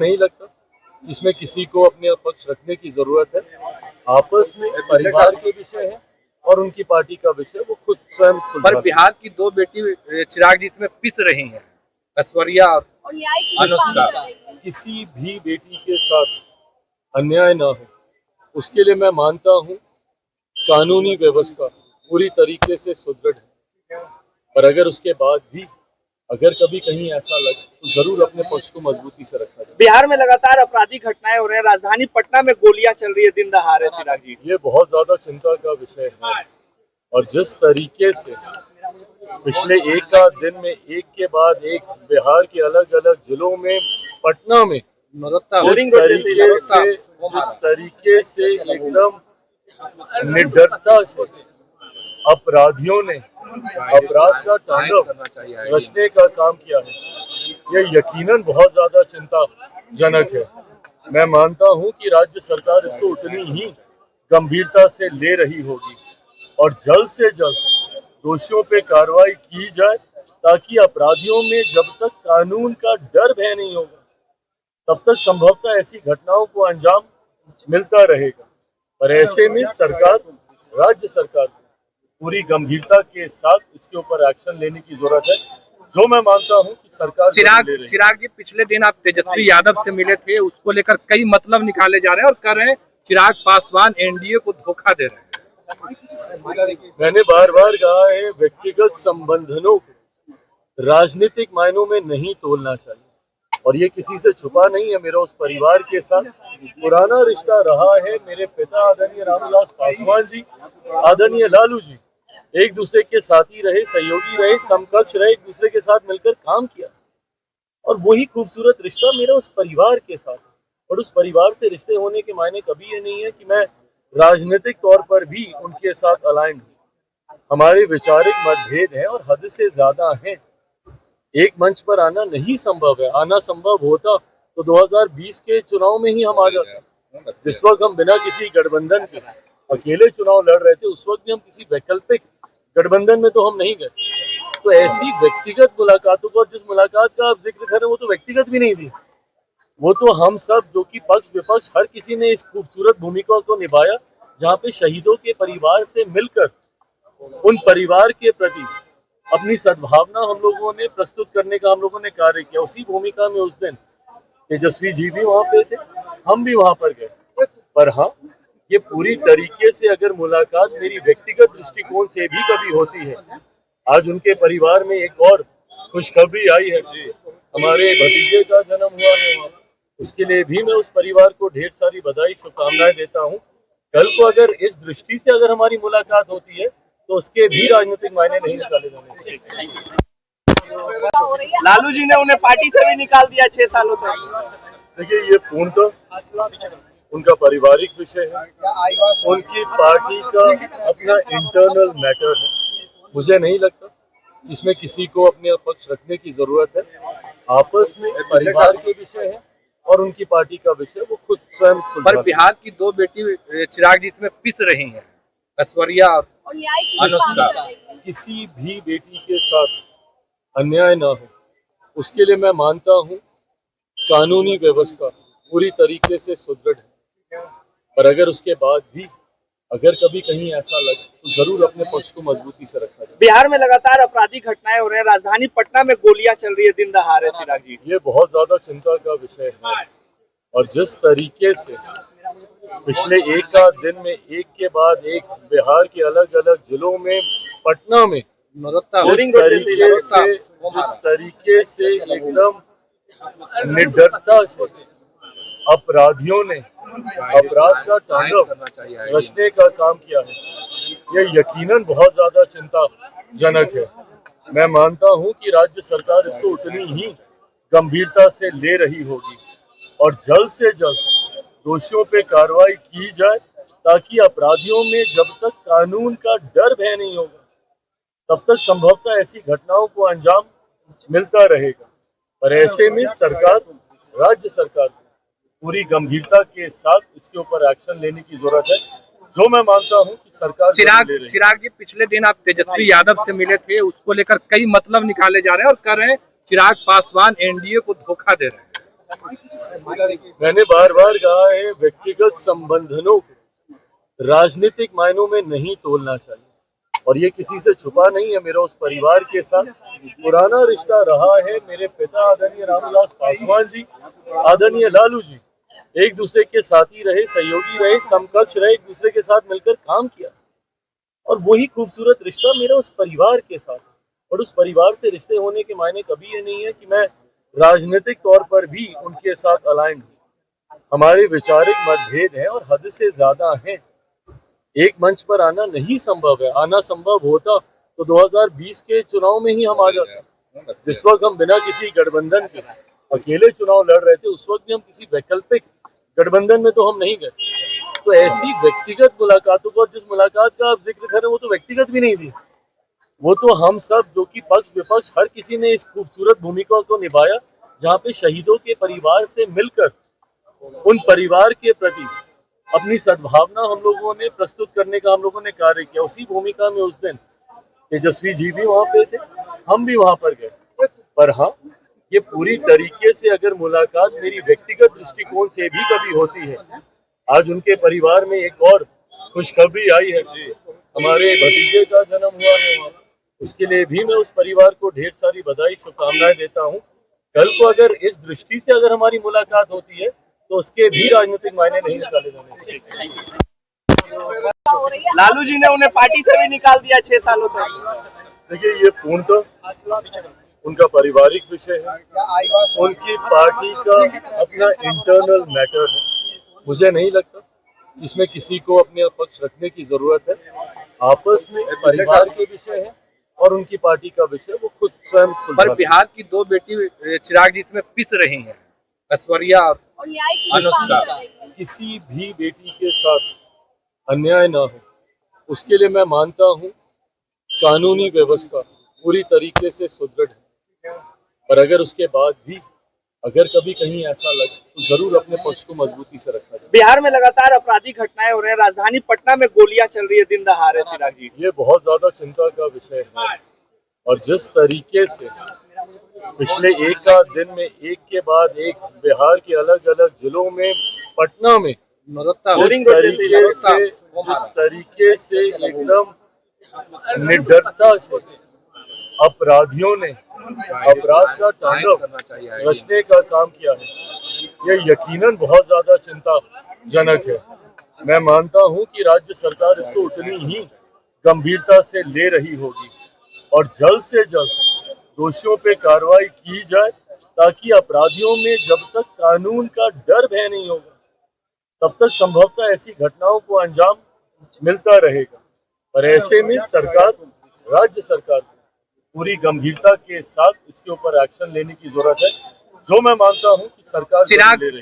नहीं लगता इसमें किसी को अपने पक्ष रखने की जरूरत है। आपस में परिवार के विषय है और उनकी पार्टी का विषय वो खुद स्वयं सुलझा। पर बिहार की दो बेटी चिराग जी इसमें पिस रही हैं, ऐश्वर्या और अनुष्का। किसी भी बेटी के साथ अन्याय ना हो उसके लिए मैं मानता हूँ कानूनी व्यवस्था पूरी तरीके से सुदृढ़ है, पर अगर उसके बाद भी अगर कभी कहीं ऐसा लगे तो जरूर अपने पक्ष को मजबूती से रखा जाए। बिहार में लगातार आपराधिक घटनाएं हो रहे हैं, राजधानी पटना में गोलियां चल रही है दिन दहाड़े। चिराग जी, ये बहुत ज्यादा चिंता का विषय है और जिस तरीके से पिछले एक आध दिन में एक के बाद एक बिहार के अलग अलग जिलों में, पटना में जिस तरीके से एकदम निडरता से अपराधियों ने अपराध का तांडव रचने का काम किया है, यह यकीनन बहुत ज्यादा चिंताजनक है। मैं मानता हूं कि राज्य सरकार इसको उतनी ही गंभीरता से ले रही होगी और जल्द से जल्द दोषियों पे कार्रवाई की जाए ताकि अपराधियों में जब तक कानून का डर भय नहीं होगा तब तक संभवतः ऐसी घटनाओं को अंजाम मिलता रहेगा। पर ऐसे में सरकार, राज्य सरकार पूरी गंभीरता के साथ इसके ऊपर एक्शन लेने की जरूरत है, जो मैं मानता हूं कि सरकार चिराग जी, पिछले दिन आप तेजस्वी यादव से मिले थे, उसको लेकर कई मतलब निकाले जा रहे हैं और कह रहे हैं चिराग पासवान एनडीए को धोखा दे रहे हैं। मैंने बार बार कहा है व्यक्तिगत संबंधों को राजनीतिक मायनों में नहीं तोलना चाहिए और ये किसी से छुपा नहीं है। मेरा उस परिवार के साथ पुराना रिश्ता रहा है। मेरे पिता आदरणीय रामविलास पासवान जी, आदरणीय लालू जी एक दूसरे के साथी रहे, सहयोगी रहे, समकक्ष रहे, एक दूसरे के साथ मिलकर काम किया और वही खूबसूरत रिश्ता मेरा उस परिवार के साथ है। और उस परिवार से रिश्ते होने के मायने कभी ये नहीं है कि मैं राजनीतिक तौर पर भी उनके साथ अलाइन हूँ। हमारे वैचारिक मतभेद हैं और हद से ज्यादा हैं। एक मंच पर आना नहीं संभव है, आना संभव होता तो 2020 के चुनाव में ही हम आ जाते। जिस वक्त हम बिना किसी गठबंधन के अकेले चुनाव लड़ रहे थे उस वक्त भी हम किसी वैकल्पिक गठबंधन में तो हम नहीं गए। तो ऐसी व्यक्तिगत मुलाकातों को, जिस मुलाकात का आप जिक्र कर रहे हैं वो तो व्यक्तिगत भी नहीं थी, वो तो हम सब जो कि पक्ष विपक्ष हर किसी ने इस खूबसूरत भूमिका को निभाया जहाँ पे शहीदों के परिवार से मिलकर उन परिवार के प्रति अपनी सद्भावना हम लोगों ने प्रस्तुत करने का हम लोगों ने कार्य किया। उसी भूमिका में उस दिन तेजस्वी जी भी वहाँ पे थे, हम भी वहाँ पर गए। पर हाँ, ये पूरी तरीके से अगर मुलाकात मेरी व्यक्तिगत दृष्टिकोण से भी कभी होती है, आज उनके परिवार में एक और खुशखबरी आई है, हमारे भतीजे का जन्म हुआ है वहाँ, उसके लिए भी मैं उस परिवार को ढेर सारी बधाई शुभकामनाएं देता हूँ। कल को अगर इस दृष्टि से अगर हमारी मुलाकात होती है तो उसके भी राजनीतिक मायने नहीं निकाले जाने। लालू जी ने उन्हें पार्टी से भी निकाल दिया 6 सालों तक। देखिए, ये पूर्णतः उनका पारिवारिक विषय है, उनकी पार्टी का अपना इंटरनल मैटर है। मुझे नहीं लगता इसमें किसी को अपने पक्ष रखने की जरूरत है। आपस में परिवार के विषय है और उनकी पार्टी का विषय वो खुद स्वयं सुलझा। पर बिहार की दो बेटी चिराग जी इसमें पिस रही हैं, ऐश्वर्या और अनुष्का। किसी भी बेटी के साथ अन्याय ना हो उसके लिए मैं मानता हूँ कानूनी व्यवस्था पूरी तरीके से सुदृढ़ है, पर अगर उसके बाद भी अगर कभी कहीं ऐसा लगे तो जरूर अपने पक्ष को मजबूती से रखा जाए। बिहार में लगातार आपराधिक घटनाएं हो रहे हैं, राजधानी पटना में गोलियां चल रही है दिन दहाड़े। चिराग जी, ये बहुत ज्यादा चिंता का विषय है और जिस तरीके से पिछले एक आध दिन में एक के बाद एक बिहार के अलग अलग जिलों में, पटना में जिस तरीके से एकदम निडरता से अपराधियों ने अपराध का तांडव रचने का काम किया है, यह यकीनन बहुत ज्यादा चिंताजनक है। मैं मानता हूं कि राज्य सरकार इसको उतनी ही गंभीरता से ले रही होगी और जल्द से जल्द दोषियों पे कार्रवाई की जाए ताकि अपराधियों में जब तक कानून का डर भय नहीं होगा तब तक संभवतः ऐसी घटनाओं को अंजाम मिलता रहेगा। पर ऐसे में सरकार, राज्य सरकार पूरी गंभीरता के साथ इसके ऊपर एक्शन लेने की जरूरत है, जो मैं मानता हूं कि सरकार। चिराग जी, पिछले दिन आप तेजस्वी यादव से मिले थे, उसको लेकर कई मतलब निकाले जा रहे हैं और कह रहे हैं चिराग पासवान एनडीए को धोखा दे रहे हैं। मैंने बार बार कहा है, व्यक्तिगत संबंधों को राजनीतिक मायनों में नहीं तोलना चाहिए। और ये किसी से छुपा नहीं है, मेरा उस परिवार के साथ पुराना रिश्ता रहा है। मेरे पिता आदरणीय रामविलास पासवान जी, आदरणीय लालू जी एक दूसरे के साथी रहे, सहयोगी रहे, समकक्ष रहे, एक दूसरे के साथ मिलकर काम किया। और वही खूबसूरत रिश्ता मेरा उस परिवार के साथ है। और उस परिवार से रिश्ते होने के मायने कभी ये नहीं है कि मैं राजनीतिक तौर पर भी उनके साथ अलाइंड हूँ। हमारे वैचारिक मतभेद हैं और हद से ज्यादा हैं। एक मंच पर आना नहीं संभव है। आना संभव होता तो 2020 के चुनाव में ही हम आ जाते। जिस वक्त हम बिना किसी गठबंधन के अकेले चुनाव लड़ रहे थे, उस वक्त भी हम किसी वैकल्पिक गठबंधन में तो हम नहीं गए। तो ऐसी व्यक्तिगत मुलाकातों को, जिस मुलाकात का आप जिक्र कर रहे हैं, वो तो व्यक्तिगत भी नहीं थी। वो तो हम सब जो कि पक्ष विपक्ष हर किसी ने इस खूबसूरत भूमिका को निभाया, जहाँ पे शहीदों के परिवार से मिलकर उन परिवार के प्रति अपनी सद्भावना हम लोगों ने प्रस्तुत करने का हम लोगों ने कार्य किया। उसी भूमिका में उस दिन तेजस्वी जी भी वहाँ पे थे, हम भी वहाँ पर गए। पर हाँ, ये पूरी तरीके से अगर मुलाकात मेरी व्यक्तिगत दृष्टिकोण से भी कभी होती है, आज उनके परिवार में एक और खुशखबरी आई है, हमारे भतीजे का जन्म हुआ है वहाँ। उसके लिए भी मैं उस परिवार को ढेर सारी बधाई, शुभकामनाएं देता हूँ। कल को अगर इस दृष्टि से अगर हमारी मुलाकात होती है तो उसके भी राजनीतिक मायने नहीं निकाले जाने चाहिए। लालू जी ने उन्हें पार्टी से भी निकाल दिया 6 सालों तक। देखिए, ये पूर्णतः उनका पारिवारिक विषय है, उनकी पार्टी का अपना इंटरनल मैटर है। मुझे नहीं लगता इसमें किसी को अपने पक्ष रखने की जरूरत है। आपस में परिवार के विषय है और उनकी पार्टी का विषय वो खुद स्वयं सुलझा। पर बिहार की 2 बेटी चिराग जी इसमें पिस रही हैं, ऐश्वर्या और अनुष्का। किसी भी बेटी के साथ अन्याय ना हो, उसके लिए मैं मानता हूँ कानूनी व्यवस्था पूरी तरीके से सुदृढ़ है। पर अगर उसके बाद भी अगर कभी कहीं ऐसा लगे तो जरूर अपने पक्ष को मजबूती से रखा जाए। बिहार में लगातार आपराधिक घटनाएं हो रहे हैं। राजधानी पटना में गोलियां चल रही है दिन दहाड़े। चिराग जी, ये बहुत ज्यादा चिंता का विषय है। और जिस तरीके से पिछले एक आध दिन में एक के बाद एक बिहार के अलग अलग जिलों में, पटना में जिस तरीके से एकदम निडरता से अपराधियों ने अपराध का तांडव रचने का काम किया है, यह यकीनन बहुत ज्यादा चिंताजनक है। मैं मानता हूं कि राज्य सरकार इसको उतनी ही गंभीरता से ले रही होगी और जल्द से जल्द दोषियों पे कार्रवाई की जाए, ताकि अपराधियों में जब तक कानून का डर भय नहीं होगा तब तक संभवतः ऐसी घटनाओं को अंजाम मिलता रहेगा। पर ऐसे में सरकार, राज्य सरकार पूरी गंभीरता के साथ इसके ऊपर एक्शन लेने की जरूरत है, जो मैं मानता हूं कि सरकार चिराग